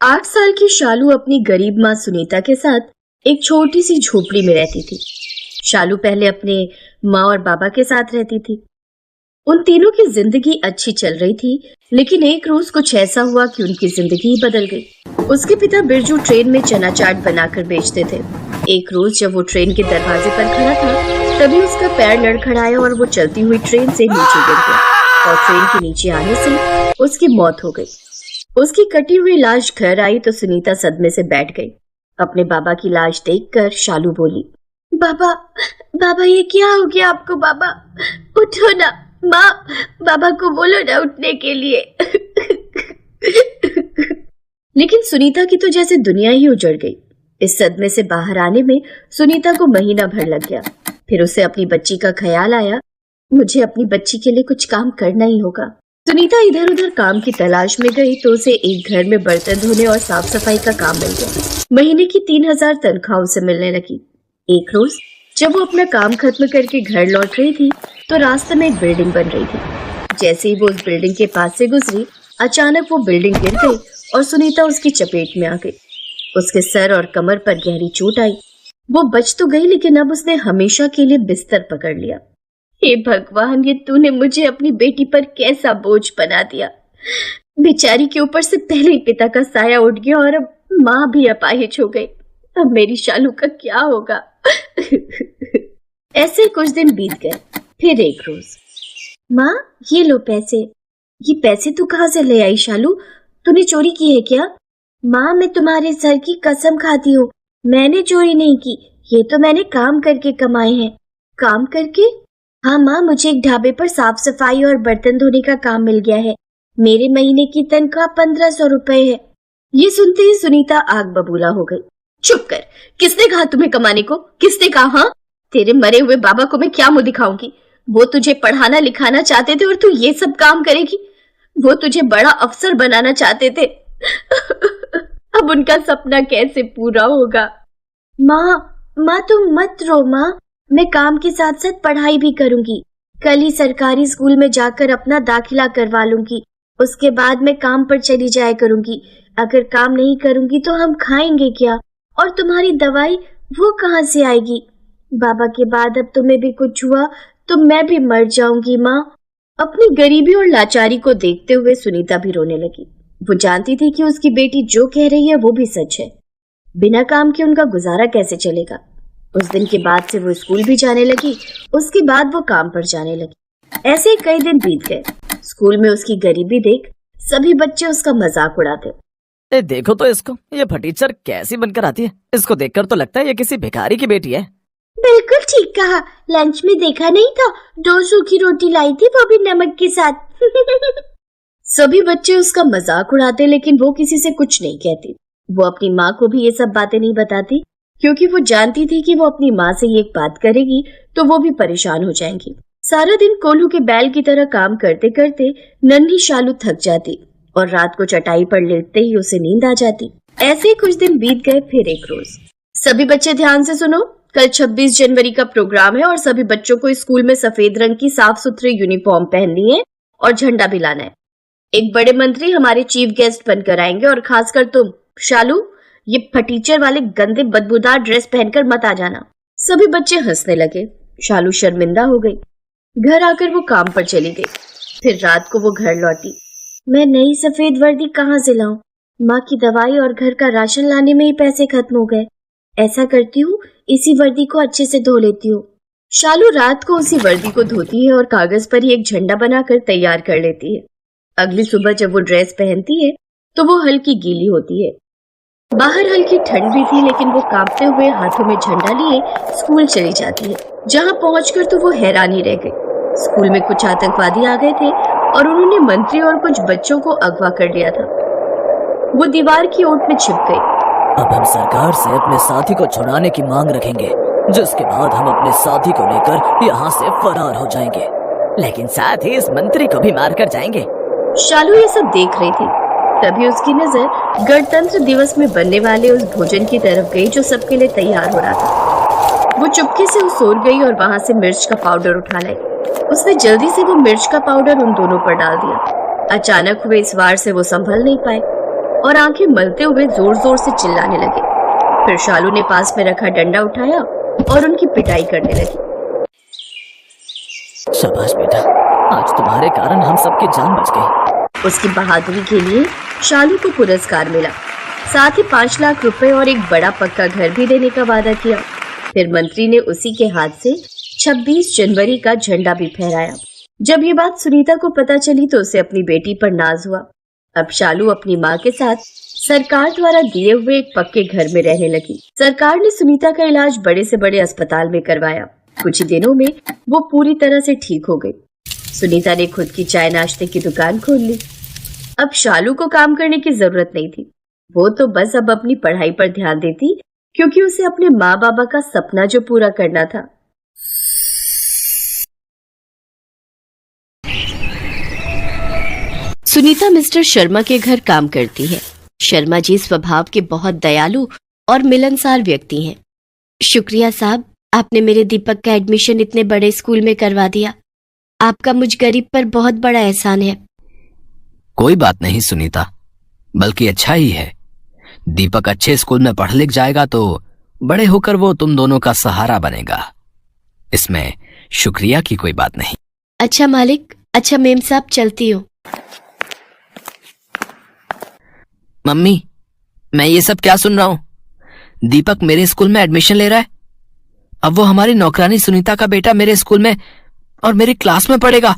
8 साल की शालू अपनी गरीब माँ सुनीता के साथ एक छोटी सी झोपड़ी में रहती थी। शालू पहले अपने माँ और बाबा के साथ रहती थी। उन तीनों की जिंदगी अच्छी चल रही थी, लेकिन एक रोज कुछ ऐसा हुआ कि उनकी जिंदगी ही बदल गई। उसके पिता बिरजू ट्रेन में चना चाट बनाकर बेचते थे। एक रोज जब वो ट्रेन के दरवाजे पर खड़ा था, तभी उसका पैर लड़खड़ाया और वो चलती हुई ट्रेन से नीचे गिर गया और ट्रेन के नीचे आने से उसकी मौत हो गई। उसकी कटी हुई लाश घर आई तो सुनीता सदमे से बैठ गई। अपने बाबा की लाश देखकर शालू बोली, बाबा, बाबा ये क्या हो गया आपको? बाबा उठो ना। माँ, बाबा को बोलो ना उठने के लिए। लेकिन सुनीता की तो जैसे दुनिया ही उजड़ गई। इस सदमे से बाहर आने में सुनीता को महीना भर लग गया। फिर उसे अपनी बच्ची का ख्याल आया, मुझे अपनी बच्ची के लिए कुछ काम करना ही होगा। सुनीता इधर उधर काम की तलाश में गई तो उसे एक घर में बर्तन धोने और साफ सफाई का काम मिल गया। महीने की 3000 तनख्वाह उसे मिलने लगी। एक रोज जब वो अपना काम खत्म करके घर लौट रही थी तो रास्ते में एक बिल्डिंग बन रही थी। जैसे ही वो उस बिल्डिंग के पास से गुजरी, अचानक वो बिल्डिंग गिर गई और सुनीता उसकी चपेट में आ गई। उसके सर और कमर पर गहरी चोट आई। वो बच तो गई, लेकिन अब उसने हमेशा के लिए बिस्तर पकड़ लिया। हे भगवान, ये तूने मुझे अपनी बेटी पर कैसा बोझ बना दिया। बेचारी के ऊपर से पहले ही पिता का साया उठ गया और अब माँ भी अपाहिज हो गई। अब मेरी शालू का क्या होगा? ऐसे कुछ दिन बीत गए। फिर एक रोज, माँ ये लो पैसे। ये पैसे तू कहाँ से ले आई शालू? तूने चोरी की है क्या? माँ मैं तुम्हारे सर की कसम खाती हूँ, मैंने चोरी नहीं की। ये तो मैंने काम करके कमाए हैं। काम करके? हाँ माँ, मुझे एक ढाबे पर साफ सफाई और बर्तन धोने का काम मिल गया है। मेरे महीने की तनख्वाह 1500 रुपए है। ये सुनते ही सुनीता आग बबूला हो गई। चुप कर, किसने कहा तुम्हें कमाने को? किसने कहा? हाँ, तेरे मरे हुए बाबा को मैं क्या मुंह दिखाऊंगी? वो तुझे पढ़ाना लिखाना चाहते थे और तू ये सब काम करेगी? वो तुझे बड़ा अफसर बनाना चाहते थे। अब उनका सपना कैसे पूरा होगा? माँ तुम मत रो माँ, मैं काम के साथ साथ पढ़ाई भी करूंगी। कल ही सरकारी स्कूल में जाकर अपना दाखिला करवा लूंगी। उसके बाद मैं काम पर चली जाया करूंगी। अगर काम नहीं करूंगी तो हम खाएंगे क्या? और तुम्हारी दवाई वो कहाँ से आएगी? बाबा के बाद अब तुम्हें भी कुछ हुआ तो मैं भी मर जाऊंगी माँ। अपनी गरीबी और लाचारी को देखते हुए सुनीता भी रोने लगी। वो जानती थी कि उसकी बेटी जो कह रही है वो भी सच है। बिना काम के उनका गुजारा कैसे चलेगा? उस दिन के बाद से वो स्कूल भी जाने लगी। उसके बाद वो काम पर जाने लगी। ऐसे कई दिन बीत गए। स्कूल में उसकी गरीबी देख सभी बच्चे उसका मजाक उड़ाते। देखो तो इसको, ये फटीचर कैसी बनकर आती है। इसको देखकर तो लगता है ये किसी भिखारी की बेटी है। बिल्कुल ठीक कहा। लंच में देखा नहीं था, 2 सूखी रोटी लाई थी, वो भी नमक के साथ। सभी बच्चे उसका मजाक उड़ाते, लेकिन वो किसी से कुछ नहीं कहती। वो अपनी माँ को भी ये सब बातें नहीं बताती, क्योंकि वो जानती थी कि वो अपनी माँ से ये एक बात करेगी तो वो भी परेशान हो जाएंगी। सारा दिन कोल्हू के बैल की तरह काम करते करते नन्ही शालू थक जाती और रात को चटाई पर लेटते ही उसे नींद आ जाती। ऐसे कुछ दिन बीत गए। फिर एक रोज, सभी बच्चे ध्यान से सुनो, कल 26 जनवरी का प्रोग्राम है और सभी बच्चों को स्कूल में सफेद रंग की साफ सुथरी यूनिफॉर्म पहननी है और झंडा भी लाना है। एक बड़े मंत्री हमारे चीफ गेस्ट बनकर आएंगे और खासकर तुम शालू, ये फटीचर वाले गंदे बदबूदार ड्रेस पहनकर मत आ जाना। सभी बच्चे हंसने लगे। शालू शर्मिंदा हो गई। घर आकर वो काम पर चली गई। फिर रात को वो घर लौटी। मैं नई सफेद वर्दी कहाँ से लाऊं? माँ की दवाई और घर का राशन लाने में ही पैसे खत्म हो गए। ऐसा करती हूँ, इसी वर्दी को अच्छे से धो लेती हूँ। शालू रात को उसी वर्दी को धोती है और कागज पर ही एक झंडा बनाकर तैयार कर लेती है। अगली सुबह जब वो ड्रेस पहनती है तो वो हल्की गीली होती है। बाहर हल्की ठंड भी थी, लेकिन वो कांपते हुए हाथों में झंडा लिए स्कूल चली जाती है। जहाँ पहुंचकर तो वो हैरान ही रह गई। स्कूल में कुछ आतंकवादी आ गए थे और उन्होंने मंत्री और कुछ बच्चों को अगवा कर लिया था। वो दीवार की ओट में छिप गई। अब हम सरकार से अपने साथी को छुड़ाने की मांग रखेंगे, जिसके बाद हम अपने साथी को लेकर यहाँ से फरार हो जाएंगे, लेकिन साथ ही इस मंत्री को भी मार कर जाएंगे। शालू ये सब देख रही थी। तभी उसकी नजर गणतंत्र दिवस में बनने वाले उस भोजन की तरफ गई जो सबके लिए तैयार हो रहा था। वो चुपके से उस ओर गई और वहां से मिर्च का पाउडर उठा लाई। उसने जल्दी से वो मिर्च का पाउडर उन दोनों पर डाल दिया। अचानक हुए इस वार से वो संभल नहीं पाए। और आंखें मलते हुए जोर जोर से चिल्लाने लगे। फिर शालू ने पास में रखा डंडा उठाया और उनकी पिटाई करने लगी। शाबाश बेटा, आज तुम्हारे कारण हम सबकी जान बच गई। उसकी बहादुरी के लिए शालू को पुरस्कार मिला, साथ ही 5 लाख रुपए और एक बड़ा पक्का घर भी देने का वादा किया। फिर मंत्री ने उसी के हाथ से 26 जनवरी का झंडा भी फहराया। जब ये बात सुनीता को पता चली तो उसे अपनी बेटी पर नाज हुआ। अब शालू अपनी माँ के साथ सरकार द्वारा दिए हुए एक पक्के घर में रहने लगी। सरकार ने सुनीता का इलाज बड़े से बड़े अस्पताल में करवाया। कुछ ही दिनों में वो पूरी तरह से ठीक हो गई। सुनीता ने खुद की चाय नाश्ते की दुकान खोल ली। अब शालू को काम करने की जरूरत नहीं थी। वो तो बस अब अपनी पढ़ाई पर ध्यान देती, क्योंकि उसे अपने माँ बाबा का सपना जो पूरा करना था। सुनीता मिस्टर शर्मा के घर काम करती है। शर्मा जी स्वभाव के बहुत दयालु और मिलनसार व्यक्ति हैं। शुक्रिया साहब, आपने मेरे दीपक का एडमिशन इतने बड़े स्कूल में करवा दिया। आपका मुझ गरीब पर बहुत बड़ा एहसान है। कोई बात नहीं सुनीता, बल्कि अच्छा ही है। दीपक अच्छे स्कूल में पढ़ लिख जाएगा तो बड़े होकर वो तुम दोनों का सहारा बनेगा। इसमें शुक्रिया की कोई बात नहीं। अच्छा मालिक, अच्छा मेम साहब, चलती हूँ। मम्मी, मैं ये सब क्या सुन रहा हूँ? दीपक मेरे स्कूल में एडमिशन ले रहा है। अब वो हमारी नौकरानी सुनीता का बेटा मेरे स्कूल में और मेरी क्लास में पढ़ेगा।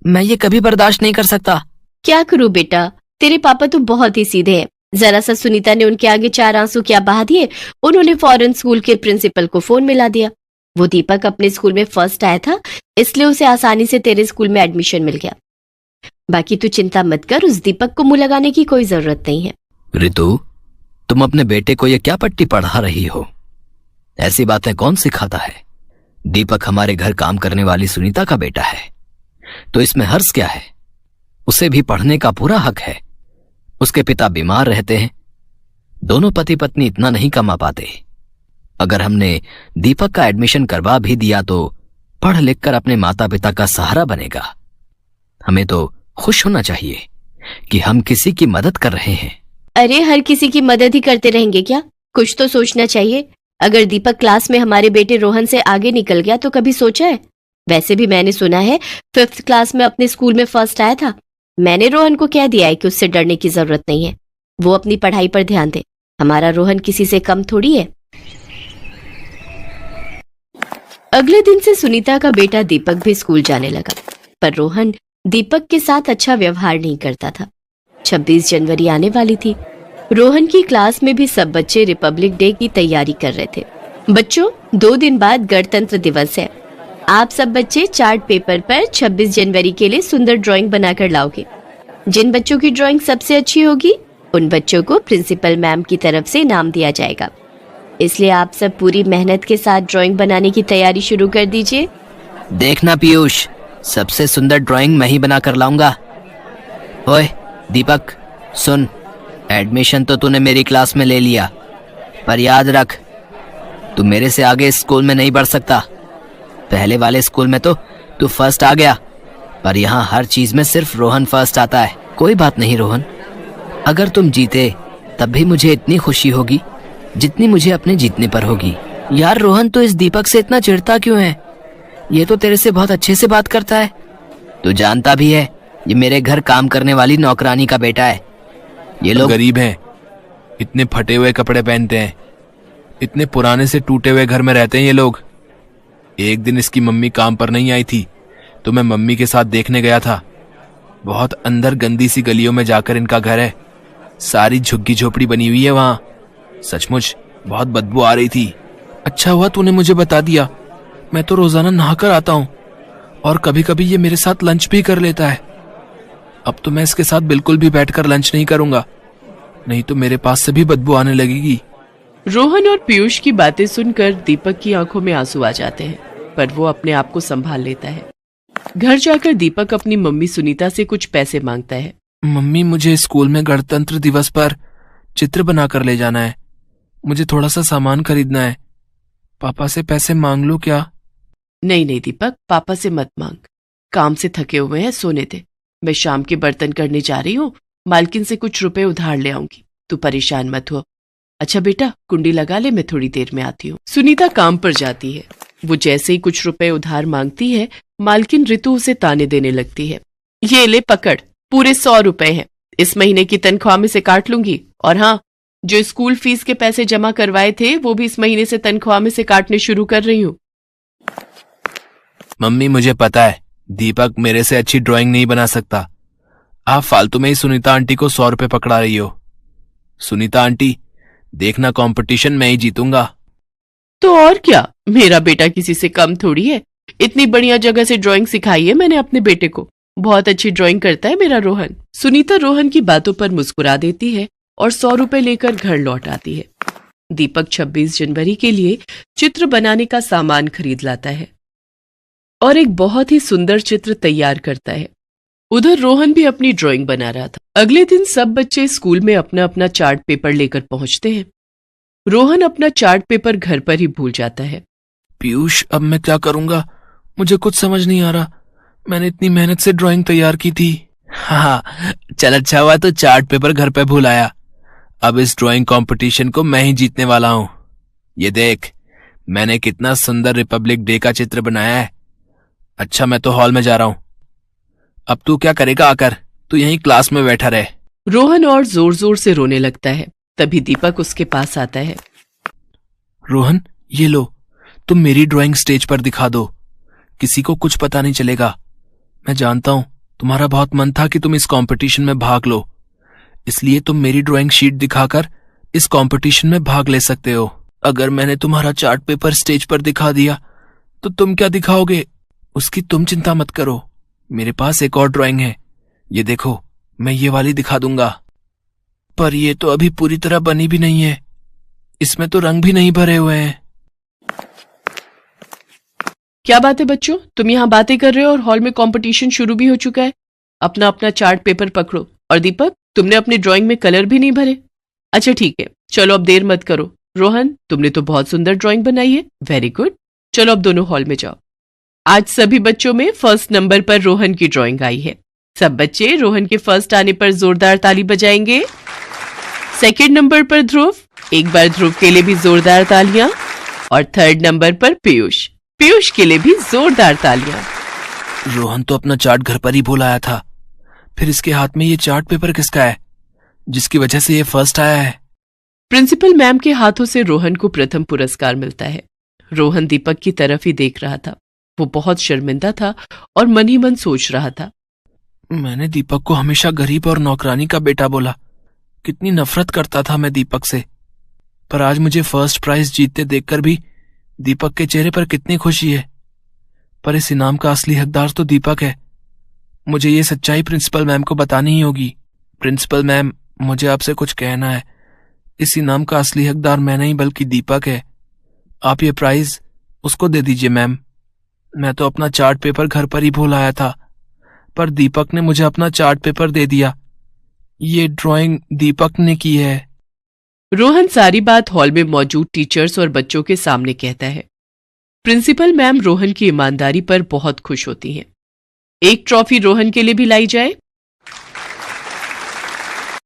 मैं ये कभी बर्दाश्त नहीं कर सकता। क्या करूँ बेटा, तेरे पापा तो बहुत ही सीधे हैं। जरा सा सुनीता ने उनके आगे 4 आंसू क्या बहा दिए, उन्होंने फौरन स्कूल के प्रिंसिपल को फोन मिला दिया। वो दीपक अपने स्कूल में फर्स्ट आया था, इसलिए उसे आसानी से तेरे स्कूल में एडमिशन मिल गया। बाकी तू चिंता मत कर, उस दीपक को मुंह लगाने की कोई जरूरत नहीं है। रितु, तुम अपने बेटे को ये क्या पट्टी पढ़ा रही हो? ऐसी बातें कौन सिखाता है? दीपक हमारे घर काम करने वाली सुनीता का बेटा है, तो इसमें हर्ष क्या है? उसे भी पढ़ने का पूरा हक है। उसके पिता बीमार रहते हैं, दोनों पति पत्नी इतना नहीं कमा पाते। अगर हमने दीपक का एडमिशन करवा भी दिया तो पढ़ लिख कर अपने माता पिता का सहारा बनेगा। हमें तो खुश होना चाहिए कि हम किसी की मदद कर रहे हैं। अरे हर किसी की मदद ही करते रहेंगे क्या? कुछ तो सोचना चाहिए। अगर दीपक क्लास में हमारे बेटे रोहन से आगे निकल गया तो कभी सोचा है? वैसे भी मैंने सुना है 5th क्लास में अपने स्कूल में फर्स्ट आया था। मैंने रोहन को कह दिया है कि उससे डरने की जरूरत नहीं है, वो अपनी पढ़ाई पर ध्यान दे। हमारा रोहन किसी से कम थोड़ी है। अगले दिन से सुनीता का बेटा दीपक भी स्कूल जाने लगा, पर रोहन दीपक के साथ अच्छा व्यवहार नहीं करता था। 26 जनवरी आने वाली थी। रोहन की क्लास में भी सब बच्चे रिपब्लिक डे की तैयारी कर रहे थे। बच्चों, 2 दिन बाद गणतंत्र दिवस है। आप सब बच्चे चार्ट पेपर पर 26 जनवरी के लिए सुंदर ड्राइंग बनाकर लाओगे। जिन बच्चों की ड्राइंग सबसे अच्छी होगी उन बच्चों को प्रिंसिपल मैम की तरफ से इनाम दिया जाएगा। इसलिए आप सब पूरी मेहनत के साथ ड्राइंग बनाने की तैयारी शुरू कर दीजिए। देखना पीयूष, सबसे सुंदर ड्राइंग मैं ही बना कर लाऊंगा। ओए दीपक, सुन, एडमिशन तो तूने मेरी क्लास में ले लिया, पर याद रख, तू मेरे से आगे स्कूल में नहीं बढ़ सकता। पहले वाले स्कूल में तो तू फर्स्ट आ गया, पर यहाँ हर चीज में सिर्फ रोहन फर्स्ट आता है। कोई बात नहीं रोहन, अगर तुम जीते तब भी मुझे इतनी खुशी होगी जितनी मुझे अपने जीतने पर होगी। यार रोहन, तो इस दीपक से इतना चिढ़ता क्यों है? ये तो तेरे से बहुत अच्छे से बात करता है। तू जानता भी है ये मेरे घर काम करने वाली नौकरानी का बेटा है। ये लोग गरीब हैं, इतने फटे हुए कपड़े पहनते हैं, इतने पुराने से टूटे हुए घर में रहते हैं ये लोग। एक दिन इसकी मम्मी काम पर नहीं आई थी तो मैं मम्मी के साथ देखने गया था। बहुत अंदर गंदी सी गलियों में जाकर इनका घर है। सारी झुग्गी झोपड़ी बनी हुई है वहां। सचमुच बहुत बदबू आ रही थी। अच्छा हुआ तूने मुझे बता दिया। मैं तो रोजाना नहाकर आता हूँ और कभी कभी ये मेरे साथ लंच भी कर लेता है। अब तो मैं इसके साथ बिल्कुल भी बैठकर लंच नहीं करूंगा, नहीं तो मेरे पास से भी बदबू आने लगेगी। रोहन और पीयूष की बातें सुनकर दीपक की आंखों में आंसू आ जाते हैं, पर वो अपने आप को संभाल लेता है। घर जाकर दीपक अपनी मम्मी सुनीता से कुछ पैसे मांगता है। मम्मी, मुझे स्कूल में गणतंत्र दिवस पर चित्र बनाकर ले जाना है। मुझे थोड़ा सा सामान खरीदना है। पापा से पैसे मांग लूं क्या? नहीं नहीं दीपक, पापा से मत मांग। काम से थके हुए हैं, सोने दे। मैं शाम के बर्तन करने जा रही हूँ, मालकिन से कुछ रुपए उधार ले आऊंगी, तू परेशान मत हो। अच्छा बेटा, कुंडी लगा ले, मैं थोड़ी देर में आती हूँ। सुनीता काम पर जाती है। वो जैसे ही कुछ रुपए उधार मांगती है, मालकिन रितु उसे ताने देने लगती है। ये ले पकड़, पूरे 100 रुपए हैं, इस महीने की तनख्वाह में से काट लूंगी। और हाँ, जो स्कूल फीस के पैसे जमा करवाए थे वो भी इस महीने से तनख्वाह में से काटने शुरू कर रही हूँ। मम्मी, मुझे पता है दीपक मेरे से अच्छी ड्राइंग नहीं बना सकता। आप फालतू में ही सुनीता आंटी को 100 रुपए पकड़ा रही हो। सुनीता आंटी, देखना कंपटीशन मैं ही जीतूंगा। तो और क्या, मेरा बेटा किसी से कम थोड़ी है। इतनी बढ़िया जगह से ड्राइंग सिखाई है मैंने अपने बेटे को। बहुत अच्छी ड्राइंग करता है मेरा रोहन। सुनीता रोहन की बातों पर मुस्कुरा देती है और 100 रुपए लेकर घर लौट आती है। दीपक 26 जनवरी के लिए चित्र बनाने का सामान खरीद लाता है और एक बहुत ही सुंदर चित्र तैयार करता है। उधर रोहन भी अपनी ड्राइंग बना रहा था। अगले दिन सब बच्चे स्कूल में अपना अपना चार्ट पेपर लेकर पहुंचते हैं। रोहन अपना चार्ट पेपर घर पर ही भूल जाता है। पीयूष, अब मैं क्या करूंगा? मुझे कुछ समझ नहीं आ रहा। मैंने इतनी मेहनत से ड्राइंग तैयार की थी। हाँ, चल अच्छा हुआ तो चार्ट पेपर घर पे भूल आया। अब इस ड्राइंग कंपटीशन को मैं ही जीतने वाला हूँ। ये देख, मैंने कितना सुंदर रिपब्लिक डे का चित्र बनाया है। अच्छा, मैं तो हॉल में जा रहा हूँ। अब तू क्या करेगा आकर? तू यहीं क्लास में बैठा रहे। रोहन और जोर जोर से रोने लगता है। तभी दीपक उसके पास आता है। रोहन, ये लो, तुम मेरी ड्राइंग स्टेज पर दिखा दो। किसी को कुछ पता नहीं चलेगा। मैं जानता हूं तुम्हारा बहुत मन था कि तुम इस कंपटीशन में भाग लो, इसलिए तुम मेरी ड्राइंग शीट दिखाकर इस कंपटीशन में भाग ले सकते हो। अगर मैंने तुम्हारा चार्ट पेपर स्टेज पर दिखा दिया तो तुम क्या दिखाओगे उसकी तुम चिंता मत करो। मेरे पास एक और ड्राइंग है, ये देखो, मैं ये वाली दिखा दूंगा। पर ये तो अभी पूरी तरह बनी भी नहीं है, इसमें तो रंग भी नहीं भरे हुए हैं। क्या बात है बच्चों, तुम यहाँ बातें कर रहे हो और हॉल में कंपटीशन शुरू भी हो चुका है। अपना अपना चार्ट पेपर पकड़ो। और दीपक, तुमने अपनी ड्राइंग में कलर भी नहीं भरे। अच्छा ठीक है, चलो अब देर मत करो। रोहन, तुमने तो बहुत सुंदर ड्राइंग बनाई है, वेरी गुड। चलो अब दोनों हॉल में जाओ। आज सभी बच्चों में फर्स्ट नंबर पर रोहन की ड्राइंग आई है। सब बच्चे रोहन के फर्स्ट आने पर जोरदार ताली बजाएंगे। सेकंड नंबर पर ध्रुव, एक बार ध्रुव के लिए भी जोरदार तालियां। और थर्ड नंबर पर पीयूष, पीयूष के लिए भी जोरदार तालियां। रोहन तो अपना चार्ट घर पर ही भूल आया था, फिर इसके हाथ में ये चार्ट पेपर किसका है जिसकी वजह से ये फर्स्ट आया है? प्रिंसिपल मैम के हाथों से रोहन को प्रथम पुरस्कार मिलता है। रोहन दीपक की तरफ ही देख रहा था। वो बहुत शर्मिंदा था और मन ही मन सोच रहा था, मैंने दीपक को हमेशा गरीब और नौकरानी का बेटा बोला। कितनी नफरत करता था मैं दीपक से, पर आज मुझे फर्स्ट प्राइज जीतते देखकर भी दीपक के चेहरे पर कितनी खुशी है। पर इस इनाम का असली हकदार तो दीपक है। मुझे ये सच्चाई प्रिंसिपल मैम को बतानी ही होगी। प्रिंसिपल मैम, मुझे आपसे कुछ कहना है। इस इनाम का असली हकदार मैं नहीं बल्कि दीपक है। आप ये प्राइज उसको दे दीजिए मैम। मैं तो अपना चार्ट पेपर घर पर ही भूल आया था, पर दीपक ने मुझे अपना चार्ट पेपर दे दिया। ये ड्राइंग दीपक ने की है। रोहन सारी बात हॉल में मौजूद टीचर्स और बच्चों के सामने कहता है। प्रिंसिपल मैम रोहन की ईमानदारी पर बहुत खुश होती हैं। एक ट्रॉफी रोहन के लिए भी लाई जाए।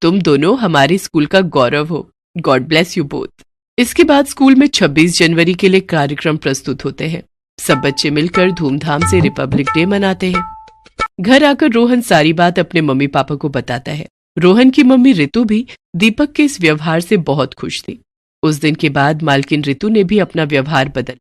तुम दोनों हमारे स्कूल का गौरव हो। God bless you both. इसके बाद स्कूल में 26 जनवरी के लिए कार्यक्रम प्रस्तुत होते हैं। सब बच्चे मिलकर धूमधाम से रिपब्लिक डे मनाते हैं। घर आकर रोहन सारी बात अपने मम्मी पापा को बताता है। रोहन की मम्मी रितु भी दीपक के इस व्यवहार से बहुत खुश थी। उस दिन के बाद मालकिन रितु ने भी अपना व्यवहार बदल